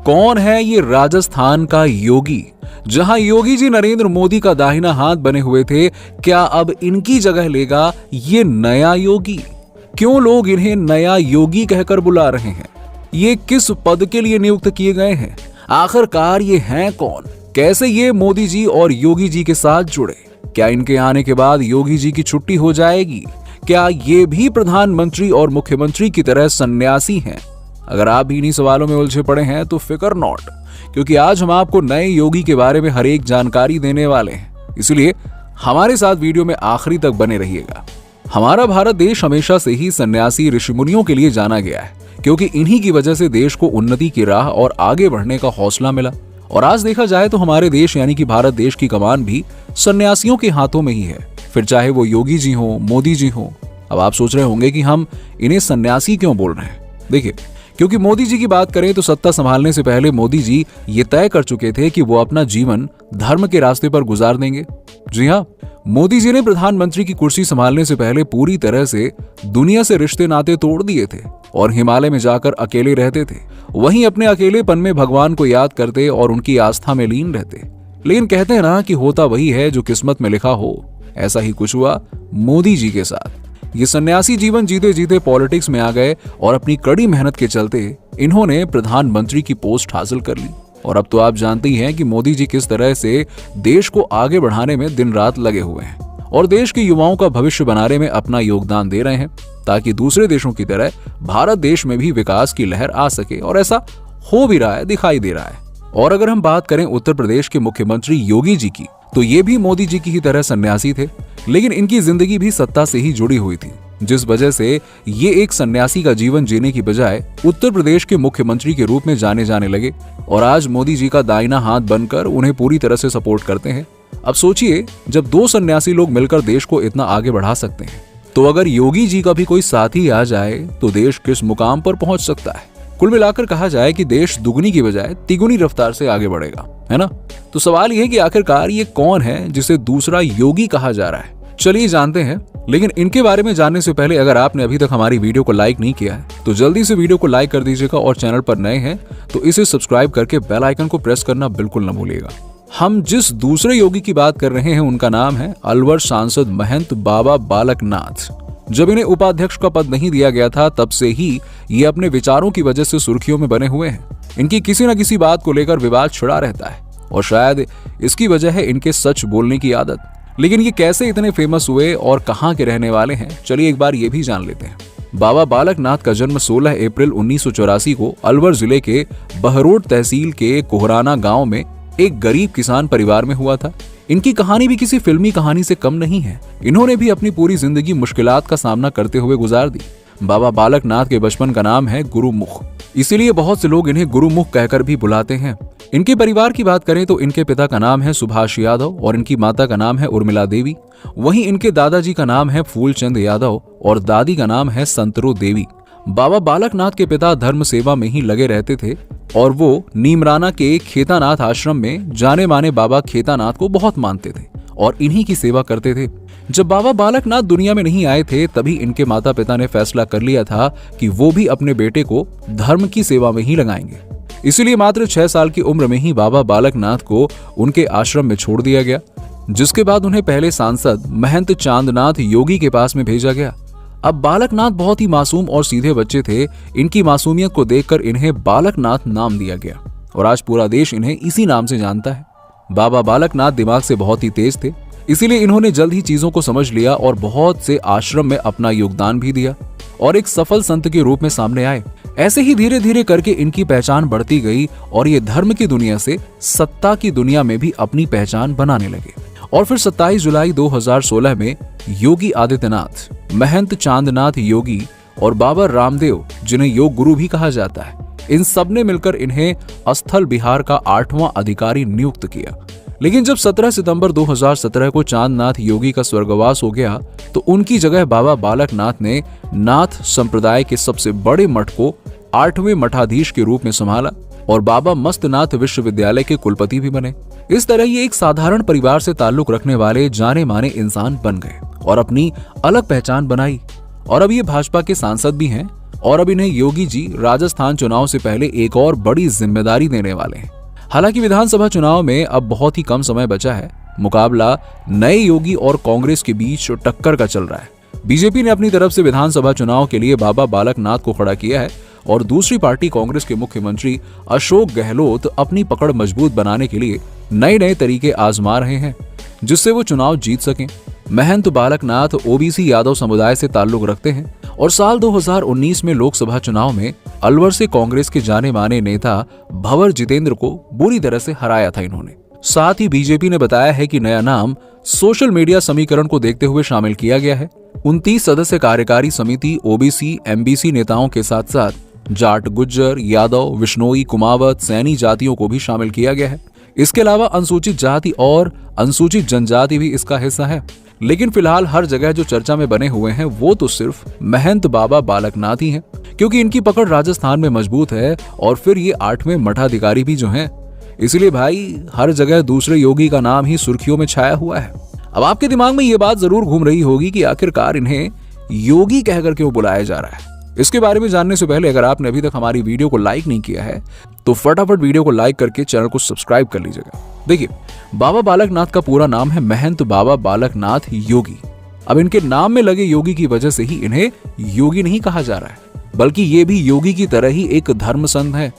कौन है ये राजस्थान का योगी? जहां योगी जी नरेंद्र मोदी का दाहिना हाथ बने हुए थे, क्या अब इनकी जगह लेगा ये नया योगी? क्यों लोग इन्हें नया योगी कहकर बुला रहे हैं? ये किस पद के लिए नियुक्त किए गए हैं? आखिरकार ये हैं कौन? कैसे ये मोदी जी और योगी जी के साथ जुड़े? क्या इनके आने के बाद योगी जी की छुट्टी हो जाएगी? क्या ये भी प्रधानमंत्री और मुख्यमंत्री की तरह सन्यासी हैं? अगर आप भी इन्हीं सवालों में उलझे पड़े हैं तो फिकर नॉट, क्योंकि आज हम आपको नए योगी के बारे में हर एक जानकारी देने वाले हैं। इसलिए हमारे साथ वीडियो में आखिरी तक बने रहिएगा। हमारा भारत देश हमेशा से ही सन्यासी ऋषि मुनियों के लिए जाना गया है, क्योंकि इन्हीं की वजह से देश को उन्नति की राह और आगे बढ़ने का हौसला मिला। और आज देखा जाए तो हमारे देश यानी कि भारत देश की कमान भी सन्यासियों के हाथों में ही है, फिर चाहे वो योगी जी हो, मोदी जी हो। अब आप सोच रहे होंगे कि हम इन्हें सन्यासी क्यों बोल रहे हैं। देखिए, क्योंकि मोदी जी की बात करें तो सत्ता संभालने से पहले मोदी जी ये तय कर चुके थे कि वो अपना जीवन धर्म के रास्ते पर गुजार देंगे। जी हाँ, मोदी जी ने प्रधानमंत्री की कुर्सी संभालने से पहले पूरी तरह से दुनिया से रिश्ते नाते तोड़ दिए थे और हिमालय में जाकर अकेले रहते थे। वहीं अपने अकेलेपन में भगवान को याद करते और उनकी आस्था में लीन रहते। लेकिन कहते हैं ना कि होता वही है जो किस्मत में लिखा हो। ऐसा ही कुछ हुआ मोदी जी के साथ। ये सन्यासी जीवन जीते जीते पॉलिटिक्स में आ गए और अपनी कड़ी मेहनत के चलते इन्होंने प्रधानमंत्री की पोस्ट हासिल कर ली। और अब तो आप जानते ही हैं कि मोदी जी किस तरह से देश को आगे बढ़ाने में दिन रात लगे हुए हैं और देश के युवाओं का भविष्य बनाने में अपना योगदान दे रहे हैं, ताकि दूसरे देशों की तरह भारत देश में भी विकास की लहर आ सके। और ऐसा हो भी रहा है, दिखाई दे रहा है। और अगर हम बात करें उत्तर प्रदेश के मुख्यमंत्री योगी जी की, तो ये भी मोदी जी की ही तरह सन्यासी थे, लेकिन इनकी जिंदगी भी सत्ता से ही जुड़ी हुई थी, जिस वजह से ये एक सन्यासी का जीवन जीने की बजाय उत्तर प्रदेश के मुख्यमंत्री के रूप में जाने जाने लगे और आज मोदी जी का दाहिना हाथ बनकर उन्हें पूरी तरह से सपोर्ट करते हैं। अब सोचिए, जब दो सन्यासी लोग मिलकर देश को इतना आगे बढ़ा सकते हैं, तो अगर योगी जी का भी कोई साथी आ जाए तो देश किस मुकाम पर पहुंच सकता है। कुल मिलाकर कहा जाए कि देश दुगनी की बजाय तिगुनी रफ्तार से आगे बढ़ेगा, है ना? तो सवाल यह है कि आखिरकार ये कौन है जिसे दूसरा योगी कहा जा रहा है? चलिए जानते हैं। लेकिन इनके बारे में जानने से पहले अगर आपने अभी तक हमारी वीडियो को लाइक नहीं किया है तो जल्दी से वीडियो को लाइक कर दीजिएगा और चैनल पर नए हैं तो इसे सब्सक्राइब करके बेल आइकन को प्रेस करना बिल्कुल न भूलिएगा। हम जिस दूसरे योगी की बात कर रहे हैं उनका नाम है अलवर सांसद महंत बाबा बालक नाथ। जब इन्हें उपाध्यक्ष का पद नहीं दिया गया था तब से ही ये अपने विचारों की वजह से सुर्खियों में बने हुए हैं। इनकी किसी न किसी बात को लेकर विवाद छिड़ा रहता है और शायद इसकी वजह है इनके सच बोलने की आदत। लेकिन ये कैसे इतने फेमस हुए और कहाँ के रहने वाले हैं, चलिए एक बार ये भी जान लेते हैं। बाबा बालक नाथ का जन्म 16 अप्रैल 1984 को अलवर जिले के बहरोड तहसील के कोहराना गांव में एक गरीब किसान परिवार में हुआ था। इनकी कहानी भी किसी फिल्मी कहानी से कम नहीं है। इन्होंने भी अपनी पूरी जिंदगी मुश्किलात का सामना करते हुए गुजार दी। बाबा बालक नाथ के बचपन का नाम है गुरुमुख, इसीलिए बहुत से लोग इन्हें गुरुमुख कहकर भी बुलाते हैं। इनके परिवार की बात करें तो इनके पिता का नाम है सुभाष यादव और इनकी माता का नाम है उर्मिला देवी। वहीं इनके दादाजी का नाम है फूलचंद यादव और दादी का नाम है संतरो देवी। बाबा बालक नाथ के पिता धर्म सेवा में ही लगे रहते थे और वो नीमराना के खेतानाथ आश्रम में जाने माने बाबा खेतानाथ को बहुत मानते थे और इन्हीं की सेवा करते थे। जब बाबा बालक नाथ दुनिया में नहीं आए थे तभी इनके माता पिता ने फैसला कर लिया था कि वो भी अपने बेटे को धर्म की सेवा में ही लगाएंगे। इसीलिए मात्र 6 साल की उम्र में ही बाबा बालक नाथ को उनके आश्रम में छोड़ दिया गया, जिसके बाद उन्हें पहले सांसद महंत चांदनाथ योगी के पास में भेजा गया। अब बालक नाथ बहुत ही मासूम और सीधे बच्चे थे। इनकी मासूमियत को देखकर इन्हें बालक नाथ नाम दिया गया और आज पूरा देश इन्हें इसी नाम से जानता है। बाबा बालक नाथ दिमाग से बहुत ही तेज थे, इसीलिए इन्होंने जल्द ही चीजों को समझ लिया और बहुत से आश्रम में अपना योगदान भी दिया और एक सफल संत के रूप में सामने आए। ऐसे ही धीरे धीरे करके इनकी पहचान बढ़ती गई और ये धर्म की दुनिया से सत्ता की दुनिया में भी अपनी पहचान बनाने लगे। और फिर 27 जुलाई 2016 में योगी आदित्यनाथ, महंत चांदनाथ योगी और बाबा रामदेव, जिन्हें योग गुरु भी कहा जाता है, इन सब ने मिलकर इन्हें स्थल बिहार का 8वां अधिकारी नियुक्त किया। लेकिन जब 17 सितंबर 2017 को चांदनाथ योगी का स्वर्गवास हो गया तो उनकी जगह बाबा बालक नाथ ने नाथ संप्रदाय के सबसे बड़े मठ को 8वें मठाधीश के रूप में संभाला और बाबा मस्तनाथ विश्वविद्यालय के कुलपति भी बने। इस तरह ये एक साधारण परिवार से ताल्लुक रखने वाले जाने माने इंसान बन गए और अपनी अलग पहचान बनाई। और अब ये भाजपा के सांसद भी हैं और अब इन्हें योगी जी राजस्थान चुनाव से पहले एक और बड़ी जिम्मेदारी देने वाले हैं। हालांकि विधानसभा चुनाव में अब बहुत ही कम समय बचा है। मुकाबला नए योगी और कांग्रेस के बीच टक्कर का चल रहा है। बीजेपी ने अपनी तरफ से विधानसभा चुनाव के लिए बाबा बालकनाथ को खड़ा किया है और दूसरी पार्टी कांग्रेस के मुख्यमंत्री अशोक गहलोत अपनी पकड़ मजबूत बनाने के लिए नए नए तरीके आजमा रहे हैं जिससे वो चुनाव जीत सकें। महंत बालकनाथ ओबीसी यादव समुदाय से ताल्लुक रखते हैं और साल 2019 में लोकसभा चुनाव में अलवर से कांग्रेस के जाने माने नेता भंवर जितेंद्र को बुरी तरह से हराया था इन्होंने। साथ ही बीजेपी ने बताया है कि नया नाम सोशल मीडिया समीकरण को देखते हुए शामिल किया गया है। 29 सदस्य कार्यकारी समिति ओबीसी एमबीसी नेताओं के साथ साथ जाट, गुज्जर, यादव, विश्नोई, कुमावत, सैनी जातियों को भी शामिल किया गया है। इसके अलावा अनुसूचित जाति और अनुसूचित जनजाति भी इसका हिस्सा है। लेकिन फिलहाल हर जगह जो चर्चा में बने हुए हैं वो तो सिर्फ महंत बाबा बालकनाथ ही हैं, क्योंकि इनकी पकड़ राजस्थान में मजबूत है और फिर ये 8वें मठाधिकारी भी जो हैं। इसलिए भाई हर जगह दूसरे योगी का नाम ही सुर्खियों में छाया हुआ है। अब आपके दिमाग में ये बात जरूर घूम रही होगी कि आखिरकार इन्हें योगी कहकर क्यों बुलाया जा रहा है। इसके बारे में जानने से पहले अगर आपने अभी तक हमारी वीडियो को लाइक नहीं किया है तो फटाफट वीडियो को लाइक करके चैनल को सब्सक्राइब कर लीजिएगा। देखिए, बाबा बालकनाथ का पूरा नाम है महंत बाबा बालकनाथ योगी। अब इनके नाम में लगे योगी की वजह से ही इन्हें योगी नहीं कहा जा रहा है, बल्कि ये भी योगी की तरह ही एक धर्म संत है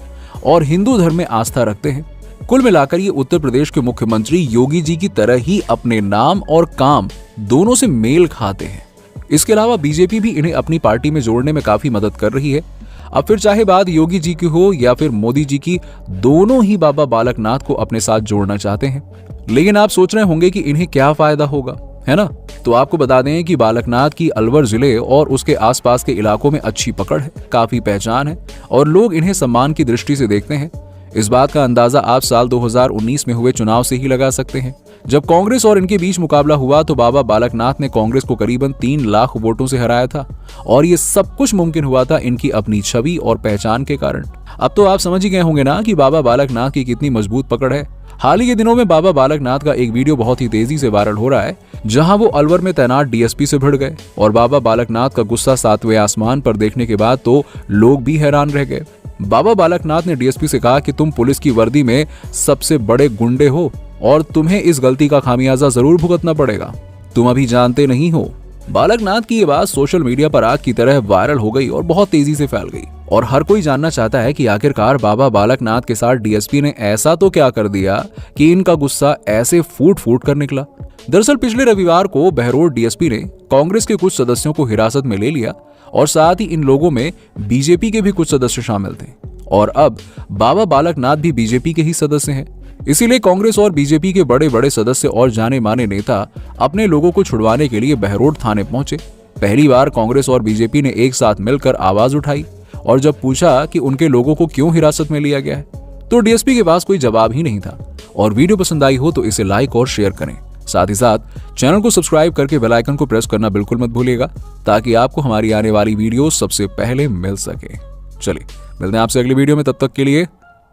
और हिंदू धर्म में आस्था रखते हैं। कुल मिलाकर ये उत्तर प्रदेश के मुख्यमंत्री योगी जी की तरह ही अपने नाम और काम दोनों से मेल खाते हैं। इसके अलावा बीजेपी भी इन्हें अपनी पार्टी में जोड़ने में काफी मदद कर रही है। अब फिर चाहे बात योगी जी की हो या फिर मोदी जी की, दोनों ही बाबा बालकनाथ को अपने साथ जोड़ना चाहते हैं। लेकिन आप सोच रहे होंगे कि इन्हें क्या फायदा होगा, है ना? तो आपको बता दें कि बालकनाथ की अलवर जिले और उसके आसपास के इलाकों में अच्छी पकड़ है, काफी पहचान है और लोग इन्हें सम्मान की दृष्टि से देखते हैं। इस बात का अंदाजा आप साल 2019 में हुए चुनाव से ही लगा सकते हैं। जब कांग्रेस और इनके बीच मुकाबला हुआ तो बाबा बालकनाथ ने कांग्रेस को करीबन 3 लाख वोटों से हराया था और ये सब कुछ मुमकिन हुआ था इनकी अपनी छवि और पहचान के कारण। अब तो आप समझ ही गए होंगे ना कि बाबा बालकनाथ की कितनी मजबूत पकड़ है। हाल ही के दिनों में बाबा बालकनाथ का एक वीडियो बहुत ही तेजी से वायरल हो रहा है, जहां वो अलवर में तैनात डीएसपी से भिड़ गए और बाबा बालकनाथ का गुस्सा 7वें आसमान पर देखने के बाद तो लोग भी हैरान रह गए। बाबा बालकनाथ ने डीएसपी से कहा कि तुम पुलिस की वर्दी में सबसे बड़े गुंडे हो और तुम्हें इस गलती का खामियाजा जरूर भुगतना पड़ेगा, तुम अभी जानते नहीं हो। बालकनाथ की ये बात सोशल मीडिया पर आग की तरह वायरल हो गई और बहुत तेजी से फैल गई और हर कोई जानना चाहता है कि आखिरकार बाबा बालकनाथ के साथ डीएसपी ने ऐसा तो क्या कर दिया कि इनका गुस्सा ऐसे फूट फूट कर निकला। दरअसल पिछले रविवार को बहरोड डीएसपी ने कांग्रेस के कुछ सदस्यों को हिरासत में ले लिया और साथ ही इन लोगों में बीजेपी के भी कुछ सदस्य शामिल थे और अब बाबा बालकनाथ भी बीजेपी के ही सदस्य हैं। इसीलिए कांग्रेस और बीजेपी के बड़े बड़े सदस्य और जाने माने नेता अपने लोगों को छुड़वाने के लिए बहरोड थाने पहुंचे। पहली बार कांग्रेस और बीजेपी ने एक साथ मिलकर आवाज उठाई और जब पूछा कि उनके लोगों को क्यों हिरासत में लिया गया है तो डीएसपी के पास कोई जवाब ही नहीं था। और वीडियो पसंद आई हो तो इसे लाइक और शेयर करें, साथ ही साथ चैनल को सब्सक्राइब करके बेल आइकन को प्रेस करना बिल्कुल मत भूलिएगा ताकि आपको हमारी आने वाली वीडियो सबसे पहले मिल सके। चलिए मिलते हैं आपसे अगली वीडियो में, तब तक के लिए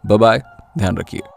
बाय बाय, ध्यान रखिए।